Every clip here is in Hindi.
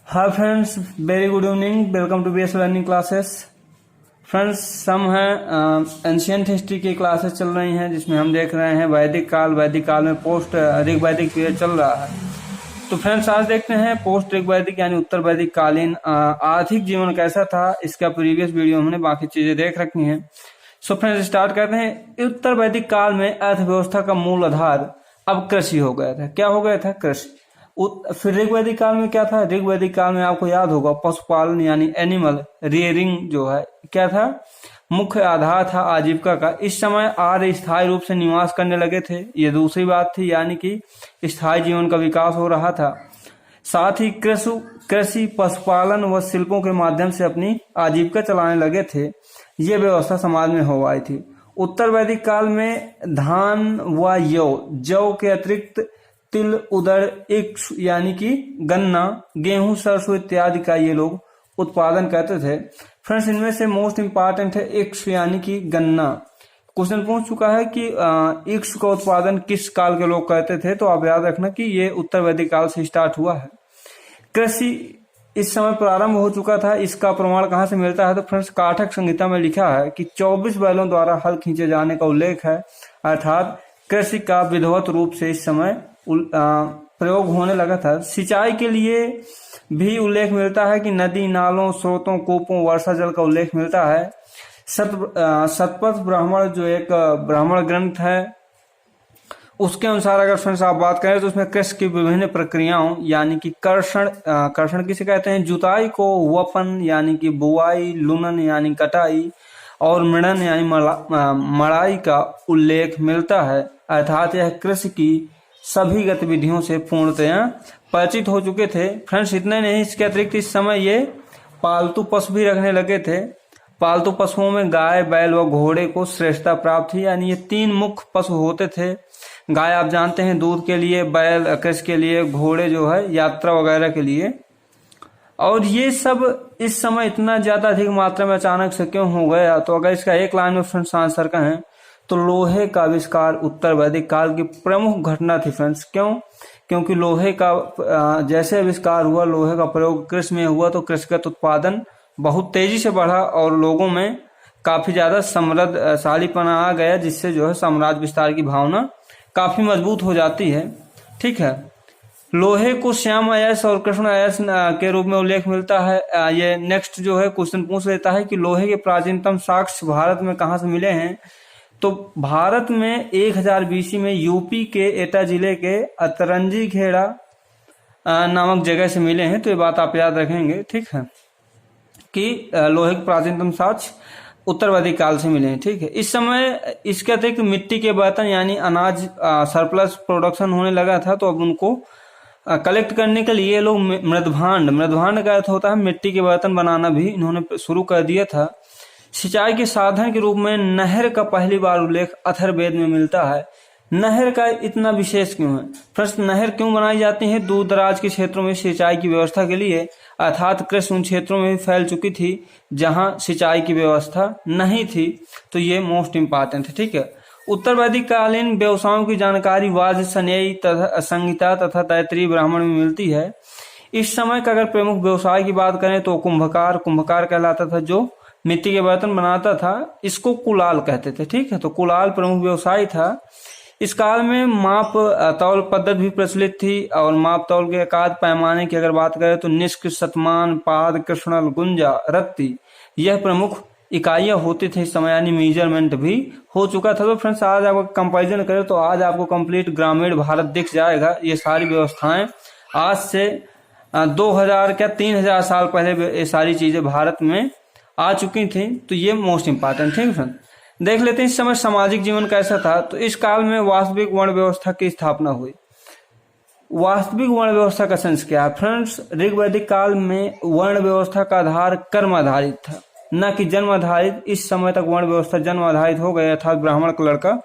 Hi friends, very good evening. Welcome to BS learning classes. Friends, हम हैं एंशियंट हिस्ट्री की क्लासेस चल रही हैं जिसमें हम देख रहे हैं वैदिक काल में पोस्ट ऋग वैदिक पीरियड चल रहा है। तो फ्रेंड्स, आज देखते हैं पोस्ट ऋग वैदिक यानी उत्तर वैदिक कालीन आर्थिक जीवन कैसा था। इसका प्रीवियस वीडियो हमने बाकी चीजें देख रखी हैं। सो फ्रेंड्स, स्टार्ट करते हैं। उत्तर वैदिक काल में अर्थव्यवस्था का मूल आधार अब कृषि हो गया था। क्या हो गया था? कृषि। फिर ऋग वैदिक काल में क्या था? ऋग वैदिक काल में आपको याद होगा पशुपालन यानी एनिमल रियरिंग जो है क्या था? मुख्य आधार था आजीविका का। इस समय आर्य स्थायी रूप से निवास करने लगे थे, ये दूसरी बात थी, यानी कि स्थायी जीवन का विकास हो रहा था। साथ ही कृषि पशुपालन व शिल्पों के माध्यम से अपनी आजीविका चलाने लगे थे। ये व्यवस्था समाज में हो आई थी। उत्तर वैदिक काल में धान व जौ के अतिरिक्त तिल, उड़द, ईख यानी कि गन्ना, गेहूं, सरसों इत्यादि का ये लोग उत्पादन करते थे। फ्रेंड्स, इनमें से मोस्ट इंपॉर्टेंट है ईख यानी कि गन्ना। क्वेश्चन पूछ चुका है कि ईख का उत्पादन किस काल के लोग करते थे, तो आप याद रखना कि ये उत्तर वैदिक काल से स्टार्ट हुआ है। कृषि इस समय प्रारंभ हो चुका था। इसका प्रमाण कहाँ से मिलता है? तो फ्रेंड्स, काठक संहिता में लिखा है कि 24 बैलों द्वारा हल खींचे जाने का उल्लेख है, अर्थात कृषि का विधिवत रूप से इस समय प्रयोग होने लगा था। सिंचाई के लिए भी उल्लेख मिलता है कि नदी, नालों, स्रोतों, कूपों, वर्षा जल का उल्लेख मिलता है। शतपथ ब्राह्मण जो एक ब्राह्मण ग्रंथ है, उसके अनुसार अगर फ्रेंड्स आप बात करें तो उसमें कृषि की विभिन्न प्रक्रियाओं यानी कि कर्षण किसे कहते हैं? जुताई को, वपन यानी कि बुआई, लुनन यानी कटाई और मृणन यानी मड़ाई का उल्लेख मिलता है। अर्थात यह कृषि की सभी गतिविधियों से पूर्णतया परिचित हो चुके थे। फ्रेंड्स, इतने नहीं, इसके अतिरिक्त इस समय ये पालतू पशु भी रखने लगे थे। पालतू पशुओं में गाय, बैल व घोड़े को श्रेष्ठता प्राप्त थी, यानी ये 3 मुख्य पशु होते थे। गाय आप जानते हैं दूध के लिए, बैल कृषि के लिए, घोड़े जो है यात्रा वगैरह के लिए। और ये सब इस समय इतना ज्यादा अधिक मात्रा में अचानक से क्यों हो गया? तो अगर इसका एक लाइन में फ्रेंड्स आंसर कहें तो लोहे का आविष्कार उत्तर वैदिक काल की प्रमुख घटना थी। फ्रेंड्स, क्यों? क्योंकि लोहे का जैसे आविष्कार हुआ, लोहे का प्रयोग कृषि में हुआ तो कृषिगत उत्पादन बहुत तेजी से बढ़ा और लोगों में काफी ज्यादा समृद्धशालीपना आ गया, जिससे जो है साम्राज्य विस्तार की भावना काफी मजबूत हो जाती है। ठीक है। लोहे को श्याम अयस्क और कृष्ण अयस्क के रूप में उल्लेख मिलता है। ये नेक्स्ट जो है क्वेश्चन पूछ लेता है कि लोहे के प्राचीनतम साक्ष्य भारत में कहाँ से मिले हैं? तो भारत में 1000 बीसी में यूपी के एटा जिले के अतरंजी खेड़ा नामक जगह से मिले हैं। तो ये बात आप याद रखेंगे, ठीक है, कि लोहे के प्राचीनतम साक्ष्य उत्तर वैदिक काल से मिले हैं। ठीक है। इस समय इसके अतिरिक्त मिट्टी के बर्तन यानी अनाज सरप्लस प्रोडक्शन होने लगा था, तो अब उनको कलेक्ट करने के लिए लोग मृदभांड का अर्थ होता है मिट्टी के बर्तन बनाना, भी इन्होंने शुरू कर दिया था। सिंचाई के साधन के रूप में नहर का पहली बार उल्लेख अथर्ववेद में मिलता है। नहर का इतना विशेष क्यों है? फर्स्ट, नहर क्यों बनाई जाती है? दूर दराज के क्षेत्रों में सिंचाई की व्यवस्था के लिए, अर्थात कृषि उन क्षेत्रों में भी फैल चुकी थी जहां सिंचाई की व्यवस्था नहीं थी। तो ये मोस्ट इंपॉर्टेंट है। ठीक है। उत्तर वैदिक कालीन व्यवसायों की जानकारी वाद्य, सनेई तथा संहिता तथा तैत्तिरीय ब्राह्मण में मिलती है। इस समय का अगर प्रमुख व्यवसाय की बात करें तो कुंभकार कहलाता था, जो मिट्टी के बर्तन बनाता था। इसको कुलाल कहते थे। ठीक है। तो कुलाल प्रमुख व्यवसाय था। इस काल में माप तौल पद्धति भी प्रचलित थी और माप तौल के एकाध पैमाने की अगर बात करें तो निष्क, शतमान, पाद, कृष्णल, गुंजा, रत्ती, यह प्रमुख इकाइयां होती थी इस समय, यानी मेजरमेंट भी हो चुका था। तो फ्रेंड्स, आज आप कंपैरिजन करें तो आज आपको कंप्लीट ग्रामीण भारत दिख जाएगा। ये सारी व्यवस्थाएं आज से 2000 क्या 3000 साल पहले ये सारी चीजें भारत में आ चुकी थी। तो ये मोस्ट इंपॉर्टेंट थी। फ्रेंड, देख लेते हैं इस समय सामाजिक जीवन कैसा था। तो इस काल में वास्तविक वर्ण व्यवस्था की स्थापना हुई। वास्तविक वर्ण व्यवस्था का सेंस क्या है? फ्रेंड्स, ऋग वैदिक काल में वर्ण व्यवस्था का आधार कर्म आधारित था, न कि जन्म आधारित। इस समय तक वर्ण व्यवस्था जन्म आधारित हो गई, अर्थात ब्राह्मण का लड़का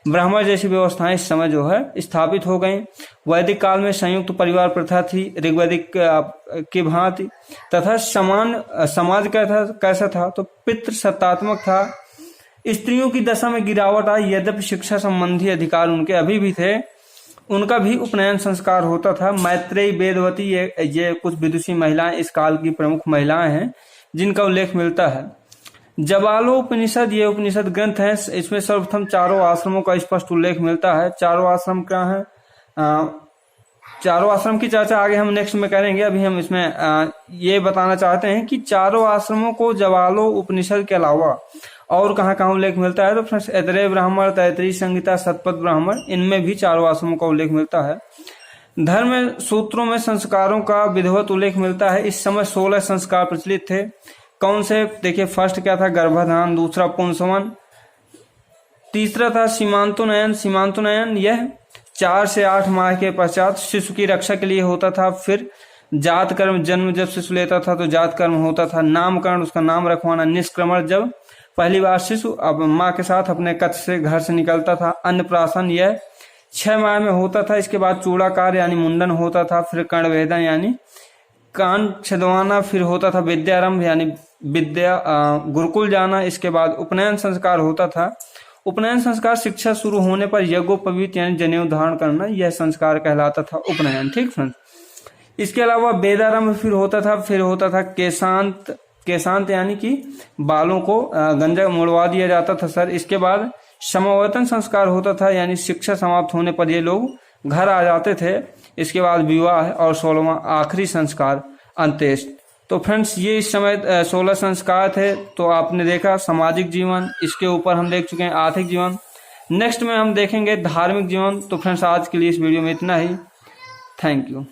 ब्राह्मण जैसी व्यवस्थाएं इस समय जो है स्थापित हो गई। वैदिक काल में संयुक्त परिवार प्रथा थी ऋग्वैदिक की भांति, तथा समाज कैसा था? तो पितृसत्तात्मक था। स्त्रियों की दशा में गिरावट आई, यद्यपि शिक्षा संबंधी अधिकार उनके अभी भी थे। उनका भी उपनयन संस्कार होता था। मैत्रेयी, वेदवती, ये कुछ विदुषी महिलाएं इस काल की प्रमुख महिलाएं हैं जिनका उल्लेख मिलता है। जवालो उपनिषद, ये उपनिषद ग्रंथ है। इसमें सर्वप्रथम चारों आश्रमों का स्पष्ट उल्लेख मिलता है। चारों आश्रम क्या है? चारों आश्रम की चर्चा आगे हम नेक्स्ट में करेंगे। अभी हम इसमें ये बताना चाहते हैं कि चारों आश्रमों को जवालो उपनिषद के अलावा और कहाँ कहाँ उल्लेख मिलता है। तो फ्रेंड्स, ऐतरेय ब्राह्मण, तैतरीय संहिता, शतपथ ब्राह्मण, इनमें भी चारों आश्रमों का उल्लेख मिलता है। धर्म सूत्रों में संस्कारों का विधिवत उल्लेख मिलता है। इस समय 16 संस्कार प्रचलित थे। कौन से? देखिए, फर्स्ट क्या था? गर्भाधान। दूसरा पुंसवन। तीसरा था सीमांतोन्नयन। सीमांतोन्नयन यह 4 से 8 माह के पश्चात शिशु की रक्षा के लिए होता था। फिर जात कर्म, जन्म जब शिशु लेता था तो जात कर्म होता था। नामकरण, उसका नाम रखवाना। निष्क्रमण, जब पहली बार शिशु अब माँ के साथ अपने कक्ष से, घर से निकलता था। अन्नप्राशन, यह 6 माह में होता था। इसके बाद चूड़ाकार यानी मुंडन होता था। फिर कर्णवेदन यानी कान छदवाना। फिर होता था विद्यारंभ यानी विद्या गुरुकुल जाना। इसके बाद उपनयन संस्कार होता था। उपनयन संस्कार शिक्षा शुरू होने पर यज्ञोपवीत यानी जनेऊ धारण करना, यह संस्कार कहलाता था उपनयन। ठीक फ्रेंड्स, इसके अलावा वेदारंभ फिर होता था। फिर होता था केशांत। केशांत यानी कि बालों को गंजा मुड़वा दिया जाता था सर। इसके बाद समावर्तन संस्कार होता था, यानी शिक्षा समाप्त होने पर ये लोग घर आ जाते थे। इसके बाद विवाह और 16वां आखिरी संस्कार अंत्येष्टि। तो फ्रेंड्स, ये इस समय 16 संस्कार थे। तो आपने देखा सामाजिक जीवन, इसके ऊपर हम देख चुके हैं आर्थिक जीवन। नेक्स्ट में हम देखेंगे धार्मिक जीवन। तो फ्रेंड्स, आज के लिए इस वीडियो में इतना ही। Thank you.